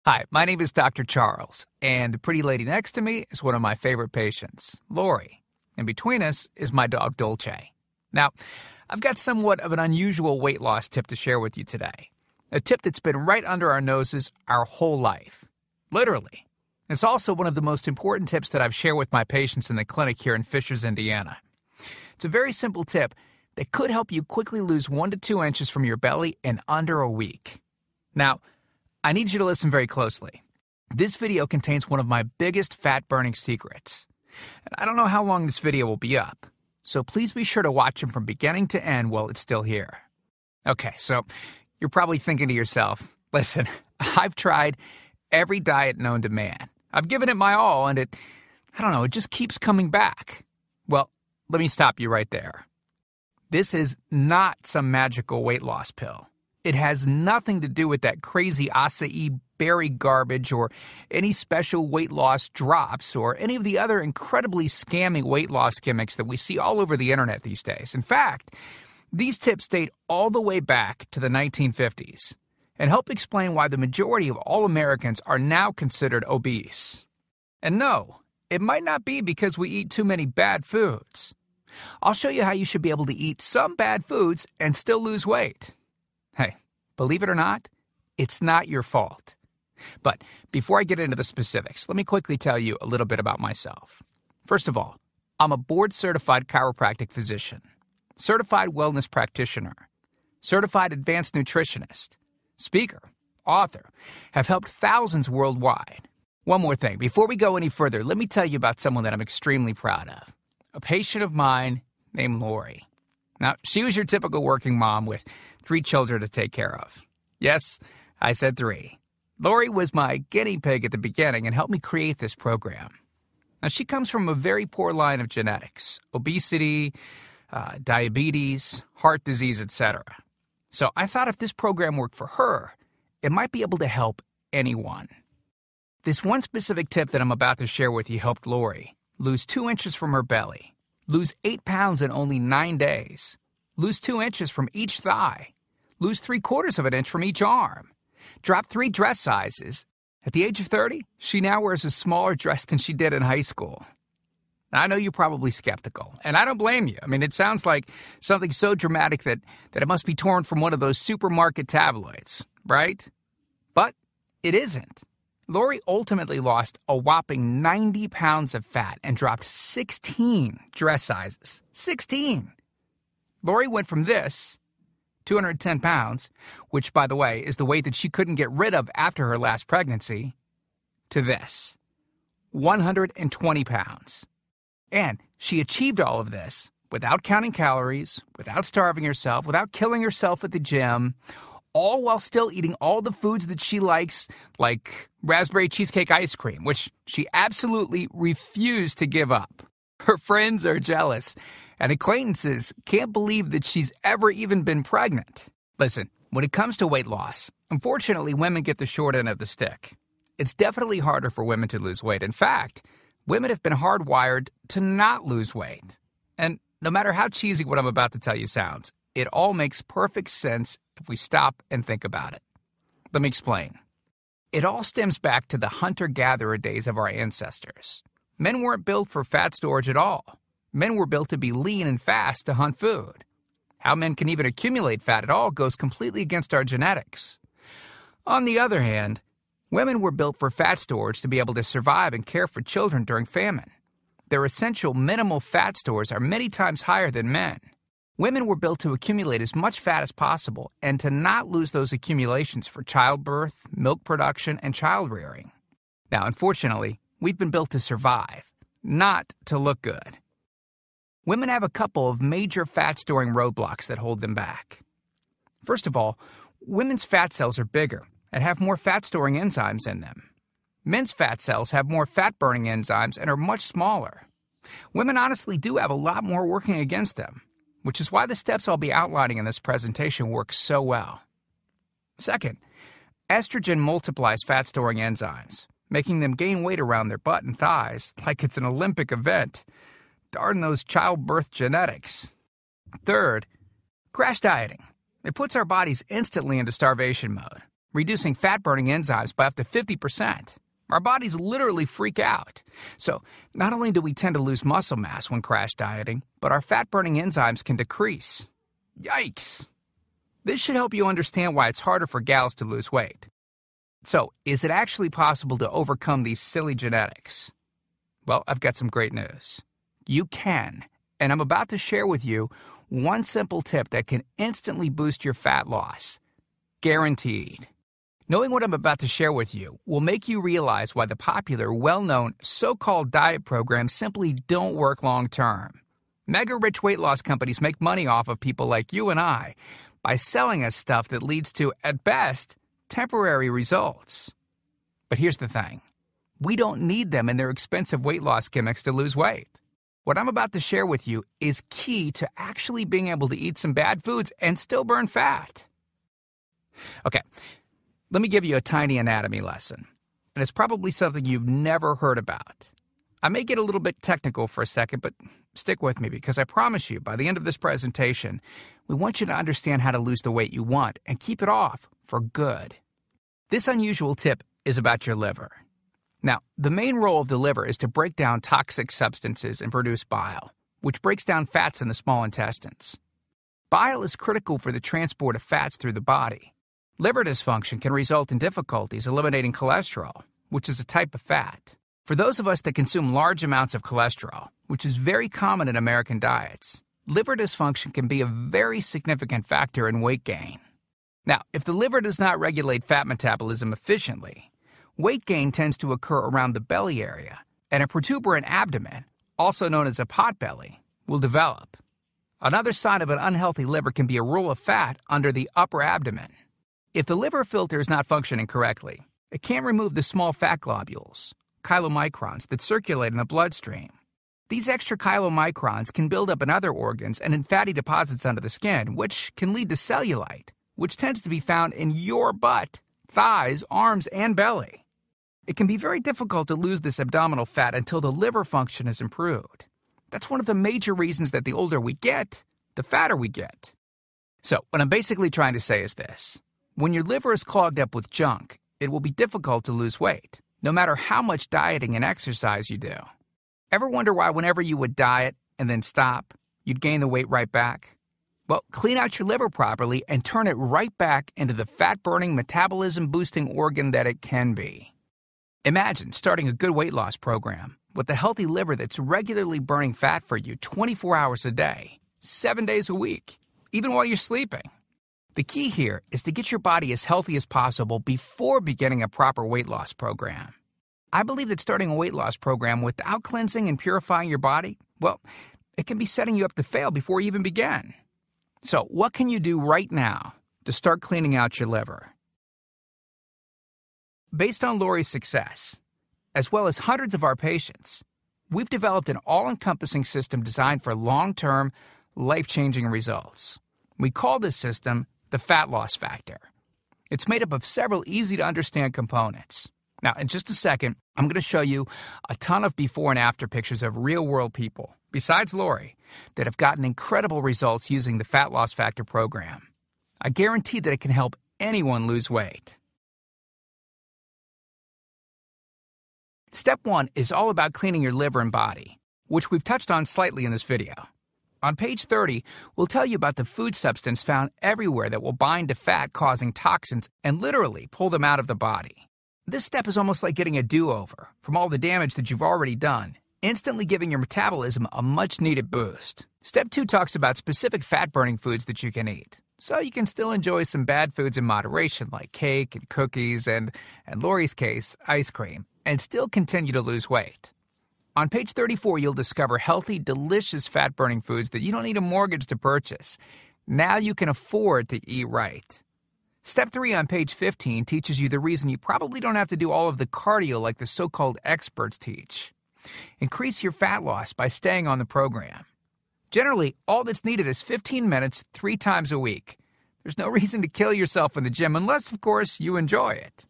Hi, my name is Dr. Charles, and the pretty lady next to me is one of my favorite patients, Lori. And between us is my dog, Dolce. Now, I've got somewhat of an unusual weight loss tip to share with you today. A tip that's been right under our noses our whole life. Literally. It's also one of the most important tips that I've shared with my patients in the clinic here in Fishers, Indiana. It's a very simple tip that could help you quickly lose 1 to 2 inches from your belly in under a week. Now, I need you to listen very closely. This video contains one of my biggest fat-burning secrets. And I don't know how long this video will be up, so please be sure to watch it from beginning to end while it's still here. Okay, so you're probably thinking to yourself, listen, I've tried every diet known to man. I've given it my all, and it just keeps coming back. Well, let me stop you right there. This is not some magical weight loss pill. It has nothing to do with that crazy acai berry garbage or any special weight loss drops or any of the other incredibly scammy weight loss gimmicks that we see all over the internet these days. In fact, these tips date all the way back to the 1950s and help explain why the majority of all Americans are now considered obese. And no, it might not be because we eat too many bad foods. I'll show you how you should be able to eat some bad foods and still lose weight. Hey, believe it or not, it's not your fault. But before I get into the specifics, let me quickly tell you a little bit about myself. First of all, I'm a board-certified chiropractic physician, certified wellness practitioner, certified advanced nutritionist, speaker, author, have helped thousands worldwide. One more thing, before we go any further, let me tell you about someone that I'm extremely proud of, a patient of mine named Lori. Now, she was your typical working mom with 3 children to take care of. Yes, I said 3. Lori was my guinea pig at the beginning and helped me create this program. Now, she comes from a very poor line of genetics, obesity, diabetes, heart disease, etc. So I thought if this program worked for her, it might be able to help anyone. This one specific tip that I'm about to share with you helped Lori lose 2 inches from her belly, lose 8 pounds in only 9 days, lose 2 inches from each thigh, lose 3/4 of an inch from each arm, drop 3 dress sizes. At the age of 30, she now wears a smaller dress than she did in high school. Now, I know you're probably skeptical, and I don't blame you. I mean, it sounds like something so dramatic that it must be torn from one of those supermarket tabloids, right? But it isn't. Lori ultimately lost a whopping 90 pounds of fat and dropped 16 dress sizes. 16! Lori went from this, 210 pounds, which, by the way, is the weight that she couldn't get rid of after her last pregnancy, to this, 120 pounds. And she achieved all of this without counting calories, without starving herself, without killing herself at the gym, all while still eating all the foods that she likes, like raspberry cheesecake ice cream, which she absolutely refused to give up. Her friends are jealous, and acquaintances can't believe that she's ever even been pregnant. Listen, when it comes to weight loss, unfortunately, women get the short end of the stick. It's definitely harder for women to lose weight. In fact, women have been hardwired to not lose weight. And no matter how cheesy what I'm about to tell you sounds, it all makes perfect sense if we stop and think about it. Let me explain. It all stems back to the hunter-gatherer days of our ancestors. Men weren't built for fat storage at all. Men were built to be lean and fast to hunt food. How men can even accumulate fat at all goes completely against our genetics. On the other hand, women were built for fat storage to be able to survive and care for children during famine. Their essential minimal fat stores are many times higher than men. Women were built to accumulate as much fat as possible and to not lose those accumulations for childbirth, milk production, and child rearing. Now, unfortunately, we've been built to survive, not to look good. Women have a couple of major fat-storing roadblocks that hold them back. First of all, women's fat cells are bigger and have more fat-storing enzymes in them. Men's fat cells have more fat-burning enzymes and are much smaller. Women honestly do have a lot more working against them, which is why the steps I'll be outlining in this presentation work so well. Second, estrogen multiplies fat-storing enzymes, making them gain weight around their butt and thighs like it's an Olympic event. Darn those childbirth genetics. Third, crash dieting. It puts our bodies instantly into starvation mode. reducing fat-burning enzymes by up to 50%. Our bodies literally freak out. So, not only do we tend to lose muscle mass when crash dieting, but our fat-burning enzymes can decrease. Yikes! This should help you understand why it's harder for gals to lose weight. So, is it actually possible to overcome these silly genetics? Well, I've got some great news. You can, and I'm about to share with you one simple tip that can instantly boost your fat loss. Guaranteed. Knowing what I'm about to share with you will make you realize why the popular, well-known, so-called diet programs simply don't work long-term. Mega-rich weight loss companies make money off of people like you and I by selling us stuff that leads to, at best, temporary results. But here's the thing. We don't need them in their expensive weight loss gimmicks to lose weight. What I'm about to share with you is key to actually being able to eat some bad foods and still burn fat. Okay, let me give you a tiny anatomy lesson. And it's probably something you've never heard about. I may get a little bit technical for a second, but stick with me because I promise you, by the end of this presentation, we want you to understand how to lose the weight you want and keep it off for good. This unusual tip is about your liver. Now, the main role of the liver is to break down toxic substances and produce bile, which breaks down fats in the small intestines. Bile is critical for the transport of fats through the body. Liver dysfunction can result in difficulties eliminating cholesterol, which is a type of fat. For those of us that consume large amounts of cholesterol, which is very common in American diets, liver dysfunction can be a very significant factor in weight gain. Now, if the liver does not regulate fat metabolism efficiently, weight gain tends to occur around the belly area, and a protuberant abdomen, also known as a potbelly, will develop. Another sign of an unhealthy liver can be a roll of fat under the upper abdomen. If the liver filter is not functioning correctly, it can't remove the small fat globules, chylomicrons, that circulate in the bloodstream. These extra chylomicrons can build up in other organs and in fatty deposits under the skin, which can lead to cellulite, which tends to be found in your butt, thighs, arms, and belly. It can be very difficult to lose this abdominal fat until the liver function is improved. That's one of the major reasons that the older we get, the fatter we get. So, what I'm basically trying to say is this. When your liver is clogged up with junk, it will be difficult to lose weight, no matter how much dieting and exercise you do. Ever wonder why whenever you would diet and then stop, you'd gain the weight right back? Well, clean out your liver properly and turn it right back into the fat-burning, metabolism-boosting organ that it can be. Imagine starting a good weight loss program with a healthy liver that's regularly burning fat for you 24 hours a day, 7 days a week, even while you're sleeping. The key here is to get your body as healthy as possible before beginning a proper weight loss program. I believe that starting a weight loss program without cleansing and purifying your body, well, it can be setting you up to fail before you even begin. So, what can you do right now to start cleaning out your liver? Based on Lori's success, as well as hundreds of our patients, we've developed an all-encompassing system designed for long-term, life-changing results. We call this system the Fat Loss Factor. It's made up of several easy-to-understand components. Now, in just a second, I'm going to show you a ton of before and after pictures of real-world people, besides Lori, that have gotten incredible results using the Fat Loss Factor program. I guarantee that it can help anyone lose weight. Step 1 is all about cleaning your liver and body, which we've touched on slightly in this video. On page 30, we'll tell you about the food substance found everywhere that will bind to fat, causing toxins and literally pull them out of the body. This step is almost like getting a do-over from all the damage that you've already done, instantly giving your metabolism a much-needed boost. Step 2 talks about specific fat-burning foods that you can eat, so you can still enjoy some bad foods in moderation like cake and cookies and, in Lori's case, ice cream, and still continue to lose weight. On page 34, you'll discover healthy, delicious fat-burning foods that you don't need a mortgage to purchase. Now you can afford to eat right. Step 3 on page 15 teaches you the reason you probably don't have to do all of the cardio like the so-called experts teach. Increase your fat loss by staying on the program. Generally, all that's needed is 15 minutes 3 times a week. There's no reason to kill yourself in the gym unless, of course, you enjoy it.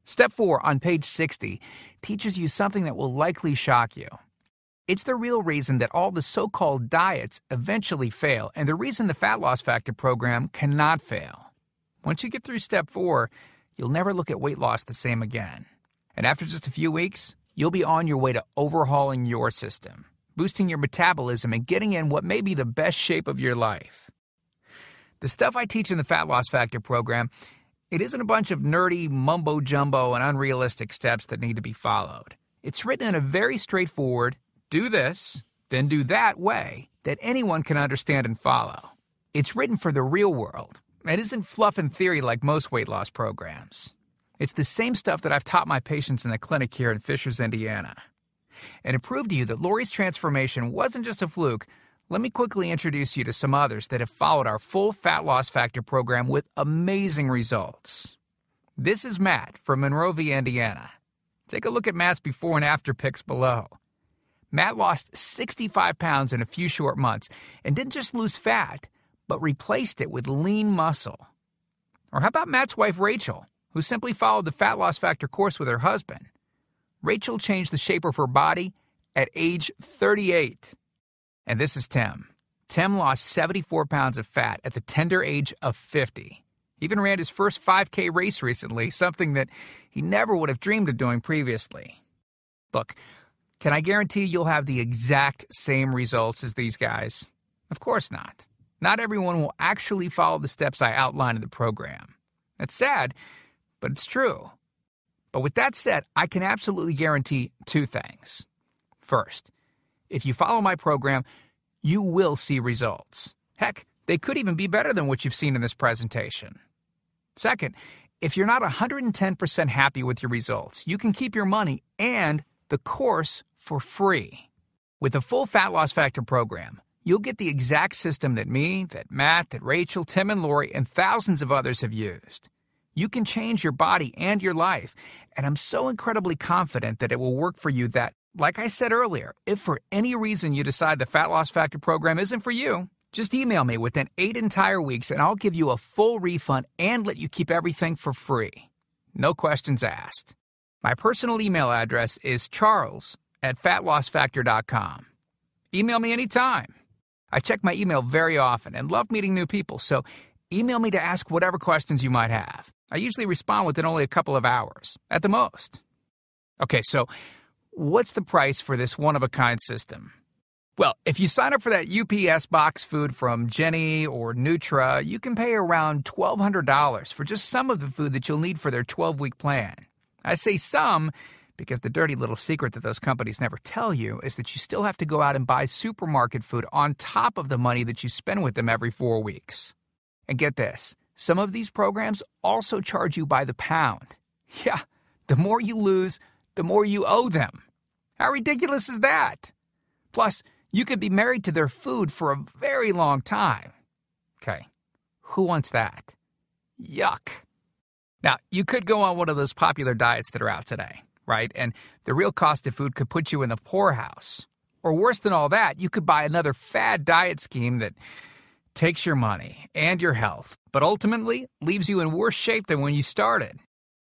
Step 4 on page 60 teaches you something that will likely shock you. It's the real reason that all the so-called diets eventually fail and the reason the Fat Loss Factor program cannot fail. Once you get through step 4, you'll never look at weight loss the same again. And after just a few weeks, you'll be on your way to overhauling your system, boosting your metabolism, and getting in what may be the best shape of your life. The stuff I teach in the Fat Loss Factor program, it isn't a bunch of nerdy mumbo-jumbo and unrealistic steps that need to be followed. It's written in a very straightforward, do this, then do that way that anyone can understand and follow. It's written for the real world. It isn't fluff and theory like most weight loss programs. It's the same stuff that I've taught my patients in the clinic here in Fishers, Indiana. And to prove to you that Lori's transformation wasn't just a fluke, let me quickly introduce you to some others that have followed our full Fat Loss Factor program with amazing results. This is Matt from Monrovia, Indiana. Take a look at Matt's before and after pics below. Matt lost 65 pounds in a few short months and didn't just lose fat, but replaced it with lean muscle. Or how about Matt's wife, Rachel, who simply followed the Fat Loss Factor course with her husband? Rachel changed the shape of her body at age 38. And this is Tim. Tim lost 74 pounds of fat at the tender age of 50. He even ran his first 5K race recently, something that he never would have dreamed of doing previously. Look, can I guarantee you'll have the exact same results as these guys? Of course not. Not everyone will actually follow the steps I outline in the program. It's sad, but it's true. But with that said, I can absolutely guarantee two things. First, if you follow my program, you will see results. Heck, they could even be better than what you've seen in this presentation. Second, if you're not 110% happy with your results, you can keep your money and the course for free. With the full Fat Loss Factor program, you'll get the exact system that me, that Matt, that Rachel, Tim, and Lori, and thousands of others have used. You can change your body and your life, and I'm so incredibly confident that it will work for you that, like I said earlier, if for any reason you decide the Fat Loss Factor program isn't for you, just email me within 8 entire weeks and I'll give you a full refund and let you keep everything for free. No questions asked. My personal email address is charles@fatlossfactor.com. Email me anytime. I check my email very often and love meeting new people, so email me to ask whatever questions you might have. I usually respond within only a couple of hours, at the most. Okay, so what's the price for this one-of-a-kind system? Well, if you sign up for that UPS box food from Jenny or Nutra, you can pay around $1,200 for just some of the food that you'll need for their 12-week plan. I say some because the dirty little secret that those companies never tell you is that you still have to go out and buy supermarket food on top of the money that you spend with them every 4 weeks. And get this, some of these programs also charge you by the pound. Yeah, the more you lose, the more you owe them. How ridiculous is that? Plus, you could be married to their food for a very long time. Okay, who wants that? Yuck. Now, you could go on one of those popular diets that are out today, right? And the real cost of food could put you in the poorhouse. Or worse than all that, you could buy another fad diet scheme that takes your money and your health, but ultimately leaves you in worse shape than when you started.